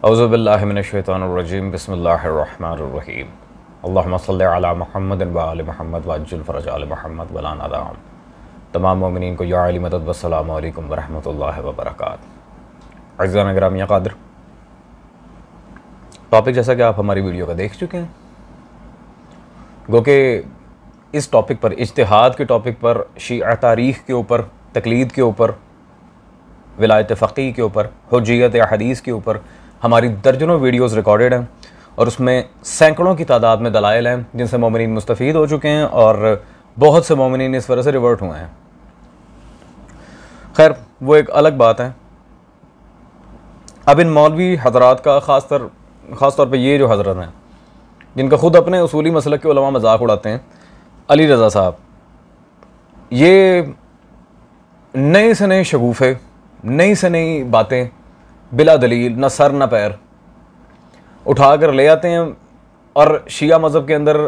औज़ु बिल्लाहि मिनश्शैतानिर्रजीम बिस्मिल्लाहिर्रहमानिर्रहीम अल्लाहुम्मा सल्लि अला मुहम्मद व आलि मुहम्मद वअज्जिल फ़रज आलि मुहम्मद वला नदाम। तमाम मोमिनीन को या अली मदद वस्सलामु अलैकुम वरहमतुल्लाहि व बरकातुहू। अज़ीज़ान गिरामी क़ादिर, टॉपिक जैसा कि आप हमारी वीडियो का देख चुके हैं, गो के इस टॉपिक पर, इज्तिहाद के टॉपिक पर, शिया तारीख़ के ऊपर, तक़लीद के ऊपर, विलायत फ़क़ीह के ऊपर, हुज्जियत हदीस के ऊपर हमारी दर्जनों वीडियोस रिकॉर्डेड हैं और उसमें सैकड़ों की तादाद में दलाइल हैं जिनसे मोमिनीन मुस्तफ़ीद हो चुके हैं और बहुत से मोमिनीन इस वजह से रिवर्ट हुए हैं। खैर, वो एक अलग बात है। अब इन मौलवी हज़रात का ख़ास तौर पे ये जो हज़रत हैं जिनका ख़ुद अपने उसूली मसलक के उलमा मजाक उड़ाते हैं, अली रज़ा साहब, ये नए से नए शगूफ़े, नई से नई बातें बिला दलील, न सर न पैर उठा कर ले आते हैं और शिया मज़हब के अंदर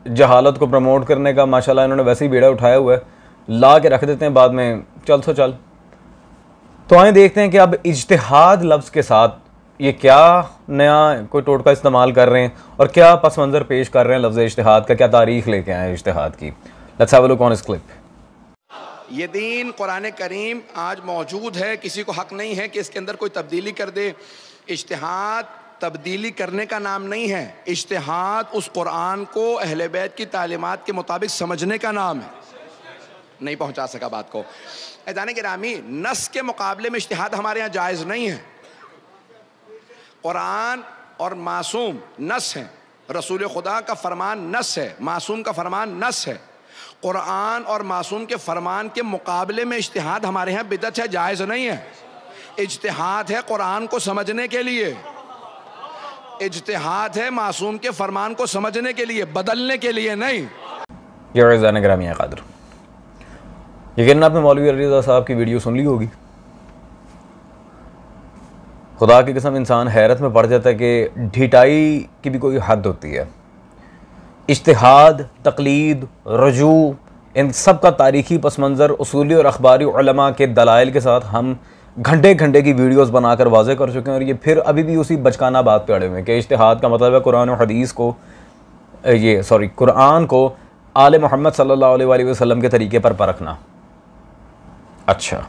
जहालत को प्रमोट करने का माशाल्लाह इन्होंने वैसे ही बेड़ा उठाया हुआ है, ला के रख देते हैं बाद में चल सो चल। तो आए देखते हैं कि अब इज्तिहाद लफ्ज़ के साथ ये क्या नया कोई टोटका इस्तेमाल कर रहे हैं और क्या पस मंज़र पेश कर रहे हैं लफ्ज़ इज्तिहाद का, क्या तारीख़ लेके आए हैं इज्तिहाद की। Let's have a look on this clip. ये दीन कुरान करीम आज मौजूद है, किसी को हक नहीं है कि इसके अंदर कोई तब्दीली कर दे। इज्तिहाद तब्दीली करने का नाम नहीं है, इज्तिहाद उस कुरान को अहले बैत की तालीमात के मुताबिक समझने का नाम है। नहीं पहुंचा सका बात को। ऐज़ान गिरामी, नस के मुकाबले में इज्तिहाद हमारे यहाँ जायज़ नहीं है। कुरान और मासूम नस है, रसूल खुदा का फरमान नस है, मासूम का फरमान नस है। कुरान और मासूम के फरमान के मुकाबले में इज्तिहाद हमारे यहाँ बिदअत है, जायज़ नहीं है। इज्तिहाद है कुरान को समझने के लिए, इज्तिहाद है मासूम के फरमान को समझने के लिए, बदलने के लिए नहीं। यकीनन आपने मौलवी अली रज़ा साहब की वीडियो सुन ली होगी। खुदा की कसम, इंसान हैरत में पड़ जाता है कि ढिटाई की भी कोई हद होती है। इज्तिहाद, तक़लीद, रजू, इन सब का तारीख़ी पस मंज़र उसूली और अखबारी उलमा के दलाइल के साथ हम घंटे घंटे की वीडियोस बनाकर वाज़े कर चुके हैं और ये फिर अभी भी उसी बचकाना बात पे अड़े हुए हैं कि इज्तिहाद का मतलब है कुरान और हदीस को, कुरान को आले मोहम्मद सल्लल्लाहु अलैहि वसल्लम के तरीके पर परखना। अच्छा,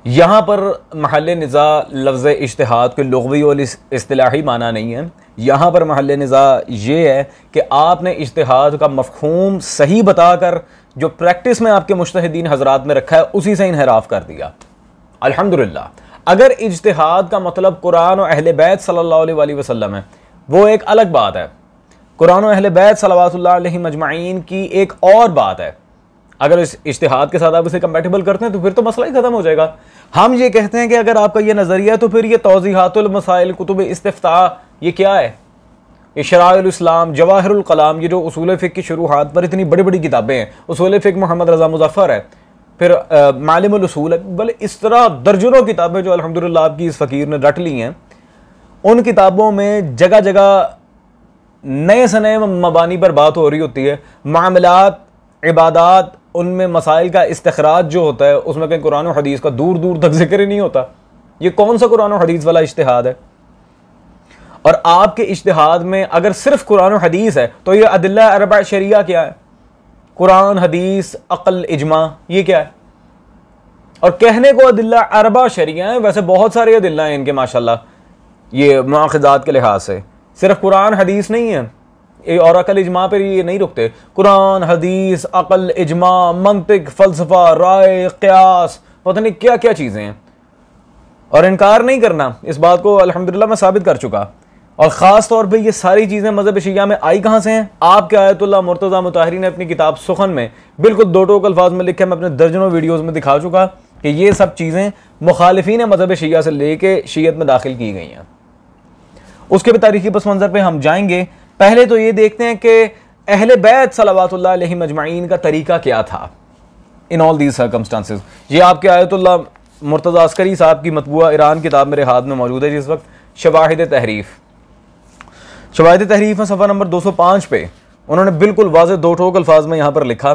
यहाँ पर महल निज़ा लफ्ज़ इज्तिहाद के लुग़वी और इस्तिलाही माना नहीं है। यहाँ पर महल निज़ा ये है कि आपने इज्तिहाद का मफ़हूम सही बताकर जो प्रैक्टिस में आपके मुज्तहिदीन हज़रात ने रखा है उसी से इन्हिराफ कर दिया। अल्हम्दुलिल्लाह, अगर इज्तिहाद का मतलब कुरान और अहले बैत सल्लल्लाहु अलैहि वसल्लम है वो एक अलग बात है, कुरान और अहले बैत सल्लल्लाहु अलैहि मजमाइन की एक और बात है। अगर इस इज्तिहाद के साथ आप इसे कंपैटिबल करते हैं तो फिर तो मसला ही ख़त्म हो जाएगा। हम ये कहते हैं कि अगर आपका ये नज़रिया है तो फिर ये तौज़ीहातुल मसाइल, कुतुब इस्तिफ्ता, ये क्या है? ये शराइउल इस्लाम, जवाहिरुल कलाम, ये जो उसूल फ़िक़्ह की शुरूआत पर इतनी बड़ी बड़ी किताबें हैं, उसूल फ़िक़्ह मोहम्मद रज़ा मुज़फ़्फ़र है, फिर मालिमुल उसूल है, बल्कि इस तरह दर्जनों किताबें जो अल्हम्दुलिल्लाह आपकी इस फ़कीर ने रट ली हैं। उन किताबों में जगह जगह नए से नए मबानी पर बात हो रही होती है, मामलात, इबादात, उनमें मसाइल का इस्तिखराज जो होता है उसमें कहीं कुरान और हदीस का दूर दूर तक जिक्र ही नहीं होता। ये कौन सा कुरान और हदीस वाला इज्तिहाद है? और आपके इज्तिहाद में अगर सिर्फ कुरान और हदीस है तो ये अदिल्ला अरबा शरिया क्या है? कुरान, हदीस, अक़ल, इजमा, ये क्या है? और कहने को अदिल्ला अरबा शरिया है, वैसे बहुत सारे अदिल्ला हैं इनके माशाल्लाह, ये मुआख़िज़ात के लिहाज से सिर्फ कुरान हदीस नहीं है और अकल इजमा पर ये नहीं रुकते। कुरान, हदीस, अकल, इजमा, मंतिक, फ़लसफ़ा, राय, क़यास, पता नहीं क्या क्या चीज़ें हैं। और इनकार नहीं करना, इस बात को अल्हम्दुलिल्लाह मैं साबित कर चुका। और ख़ास तौर पे ये सारी चीज़ें मज़हब शिया में आई कहाँ से हैं? आपके आयतुल्लाह मुर्तज़ा मुताहरी ने अपनी किताब सुखन में बिल्कुल दो टोक अल्फाज में लिखे, मैं अपने दर्जनों वीडियोज़ में दिखा चुका कि ये सब चीज़ें मुखालिफीन मज़हब शिया से लेके शियत में दाखिल की गई हैं। उसके भी तारीख़ी पस मंज़र पर हम जाएंगे। पहले तो ये देखते हैं कि अहले बैत सल्लल्लाहु अलैहि मजमाइन का तरीका क्या था इन ऑल दीज सर्कमस्टांसेस। ये आपके आयतुल्लाह मुर्तज़ा अस्करी साहब की मतबूआ ईरान किताब मेरे हाथ में मौजूद है जिस वक्त, शवाहिद तहरीफ। शवाहिद तहरीफ में सफ़ा नंबर 205 पे उन्होंने बिल्कुल वाज़ेह दो ठोक अल्फाज में यहाँ पर लिखा,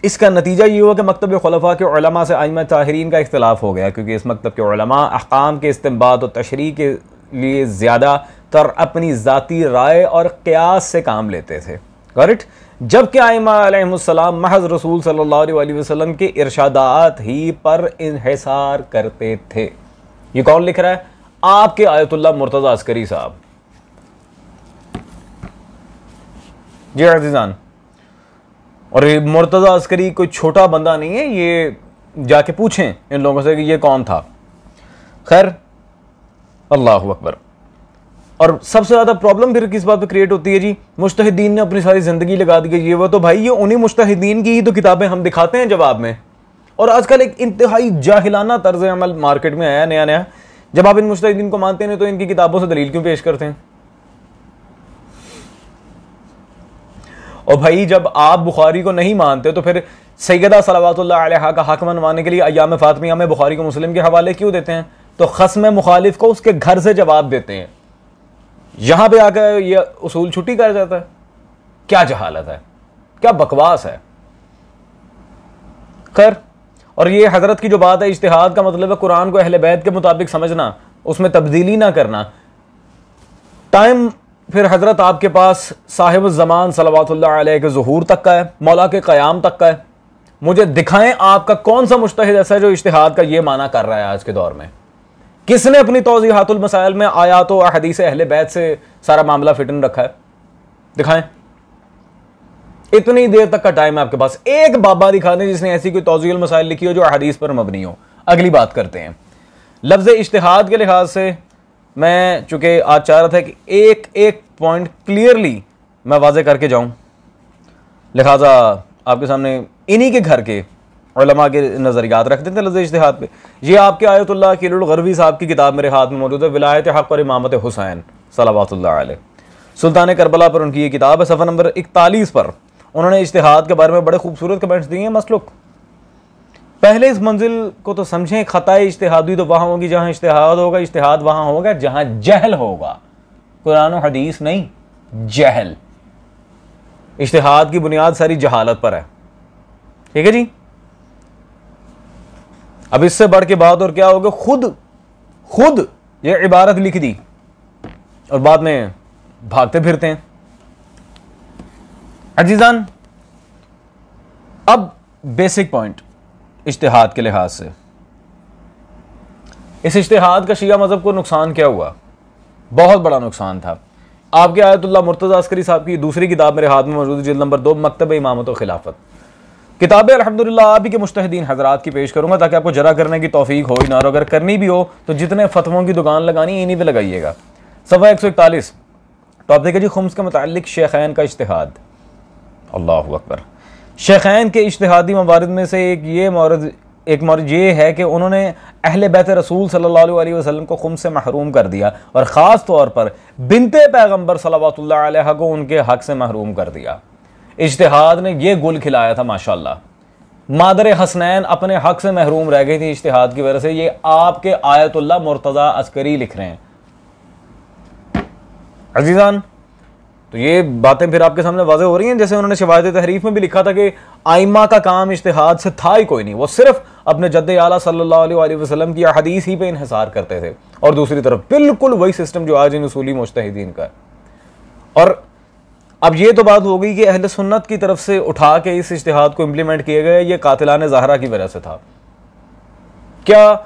इसका नतीजा ये हुआ कि मकतब खुलफा के उलमा से आइम्मा ताहिरीन का इख्तिलाफ हो गया, क्योंकि इस मकतब के उलमा अहकाम के इस्तिंबात और तशरीह के लिए ज़्यादातर अपनी ज़ाती राय और क़ियास से काम लेते थे। करेक्ट। जबकि आइम्मा अलैहिमुस्सलाम महज़ रसूल सल्लल्लाहु अलैहि वसल्लम के इरशादात ही पर इन्हिसार करते थे। ये कौन लिख रहा है? आपके आयतुल्लाह मुर्तज़ा अस्करी साहब। जी अज़ीज़ान, और ये मुर्तज़ा अस्करी कोई छोटा बंदा नहीं है, ये जाके पूछें इन लोगों से कि ये कौन था। खैर, अल्लाहु अकबर। और सबसे ज़्यादा प्रॉब्लम फिर किस बात पे क्रिएट होती है जी? मुज्तहिदीन ने अपनी सारी ज़िंदगी लगा दी है ये वो, तो भाई ये उन्हीं मुज्तहिदीन की ही तो किताबें हम दिखाते हैं जवाब में। और आजकल एक इंतहाई जाहिलाना तर्ज अमल मार्केट में आया नया नया। जब आप इन मुज्तहिदीन को मानते हैं तो इनकी किताबों से दलील क्यों पेश करते हैं? और भाई जब आप बुखारी को नहीं मानते तो फिर सैयदा सलावतुल्लाह अलैहा का हक मनवाने के लिए अय्याम फातिमिया में बुखारी को मुस्लिम के हवाले क्यों देते हैं? तो खस्म मुखालिफ को उसके घर से जवाब देते हैं। यहां पे आकर यह उसूल छुट्टी कर जाता है। क्या जहालत है, क्या बकवास है। खैर, और ये हजरत की जो बात है, इज्तिहाद का मतलब है कुरान को अहले बैत के मुताबिक समझना, उसमें तब्दीली ना करना। टाइम फिर हजरत आपके पास साहिब ज़मान सल्लल्लाहु अलैहि के ज़ुहूर तक का है, मौला के क़याम तक का है। मुझे दिखाएं आपका कौन सा मुज्तहिद ऐसा है जो इज्तिहाद का ये माना कर रहा है आज के दौर में। किसने अपनी तौज़ीहातुल मसाइल में आयात व हदीस अहले बैत से सारा मामला फिटन रखा है? दिखाएं। इतनी देर तक का टाइम है आपके पास, एक बाबा दिखा दें जिसने ऐसी कोई तौज़ीहुल मसाइल लिखी हो जो हदीस पर मबनी हो। अगली बात करते हैं लफ्ज़ इज्तिहाद के लिहाज से। मैं चूंकि आज चाह रहा था कि एक एक पॉइंट क्लियरली मैं वाज़े करके जाऊं, लिहाजा आपके सामने इन्हीं के घर के उलमा के नज़रियात रख देते हैं लफ्ज़ इज्तिहाद पे। ये आपके आयतुल्लाह कीलुल गरवी साहब की किताब मेरे हाथ में मौजूद है, विलायत हक़ और इमामत हुसैन सलावतुल्लाह अलैह। सुल्तान करबला पर उनकी ये किताब है। सफ़ा नंबर 41 पर उन्होंने इज्तिहाद के बारे में बड़े खूबसूरत कमेंट्स दिए हैं। मसलुक, पहले इस मंजिल को तो समझें, ख़ताए इज्तिहादी तो वहाँ होगी जहाँ इज्तिहाद होगा, इज्तिहाद वहाँ होगा जहाँ जहल होगा, कुरान और हदीस नहीं, जहल। इज्तिहाद की बुनियाद सारी जहालत पर है। ठीक है जी। अब इससे बढ़ के बात और क्या होगा? खुद ये इबारत लिख दी और बाद में भागते फिरते हैं। अजीजान, अब बेसिक पॉइंट इज्तिहाद के लिहाज से, इस इज्तिहाद का शिया मजहब को नुकसान क्या हुआ? बहुत बड़ा नुकसान था। आपके आयतुल्लाह मुर्तज़ा अस्करी साहब की दूसरी किताब मेरे हाथ में मौजूद है, जिल्द नंबर 2, मकतब इमामत व खिलाफत। किताबें अल्हम्दुलिल्लाह आप ही के मुज्तहिदीन हजरात की पेश करूंगा ताकि आपको जरा करने की तौफीक हो ही ना, और अगर करनी भी हो तो जितने फतवों की दुकान लगानी इन्हीं पे लगाइएगा। सफ़ा 141 टॉपिक है जी खुम्स के मुतालिक शेखैन का इज्तिहाद। अल्लाहु अकबर। शेखैन के इज्तिहादी मवारिद में से एक मौरद ये है कि उन्होंने अहले बैत रसूल सल्लल्लाहु अलैहि वसल्लम को खुम्स से महरूम कर दिया, और ख़ास तौर पर बिनते पैगम्बर सल्लल्लाहु अलैहि को उनके हक से महरूम कर दिया। इज्तिहाद ने ये गुल खिलाया था माशाल्लाह। मादर हसनैन अपने हक से महरूम रह गई थी इज्तिहाद की वजह से। ये आपके आयतुल्लाह मुर्तज़ा अस्करी लिख रहे हैं। अजीज़ान, तो ये बातें फिर आपके सामने वाज़ेह हो रही हैं। जैसे उन्होंने शवाहिद तहरीफ में भी लिखा था कि आइम्मा का काम इज्तिहाद से था ही कोई नहीं, वो सिर्फ अपने जद्दे आला सल्लल्लाहु अलैहि वसल्लम की हदीस ही पे इन्हिसार करते थे। और दूसरी तरफ बिल्कुल वही सिस्टम जो आज इन उसूली मुज्तहिदीन का। और अब ये तो बात हो गई कि अहले सुन्नत की तरफ से उठा के इस इज्तिहाद को इम्प्लीमेंट किए गए, ये कातिलाने ज़हरा की वजह से था। क्या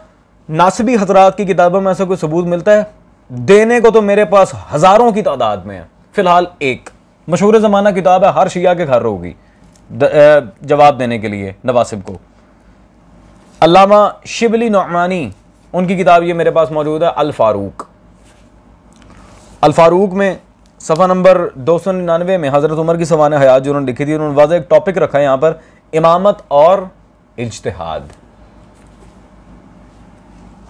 नासिबी हजरात की किताबों में ऐसा कोई सबूत मिलता है? देने को तो मेरे पास हज़ारों की तादाद में है। फिलहाल एक मशहूर ज़माना किताब है, हर शिया के घर होगी जवाब देने के लिए नवासिब को। अल्लामा शिबली नौमानी, उनकी किताब ये मेरे पास मौजूद है, अल फारूक। अल फारूक में सफ़ा नंबर 299 में हज़रत उमर की सवान हयात जो उन्होंने लिखी थी, उन्होंने वाज़ेह एक टॉपिक रखा है यहाँ पर, इमामत और इज्तिहाद।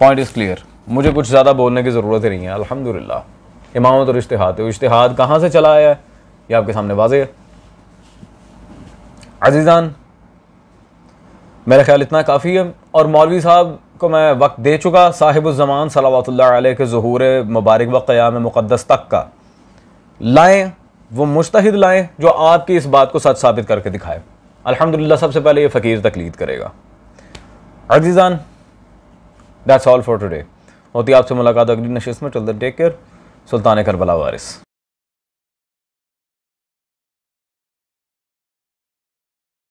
पॉइंट इज़ क्लियर, मुझे कुछ ज़्यादा बोलने की ज़रूरत ही नहीं है। अल्हम्दुलिल्लाह, इमामत और इज्तिहाद कहाँ से चला आया है ये आपके सामने वाज़ेह है। अज़ीज़ान, मेरा ख्याल इतना काफ़ी है, और मौलवी साहब को मैं वक्त दे चुका साहिबुज़्ज़मान सल्लल्लाहु अलैहि के ज़ुहूर मुबारक व क़याम मुक़द्दस तक का। लाएं वो मुज्तहिद लाएं जो आपकी इस बात को सच साबित करके दिखाए। अल्हम्दुलिल्लाह सबसे पहले ये फ़कीर तकलीद करेगा। अज़ीज़ान, दैट्स ऑल फॉर टुडे। होती है आपसे मुलाकात अगली नशिस्त में। Till then take care. Sultan Karbala वारिस।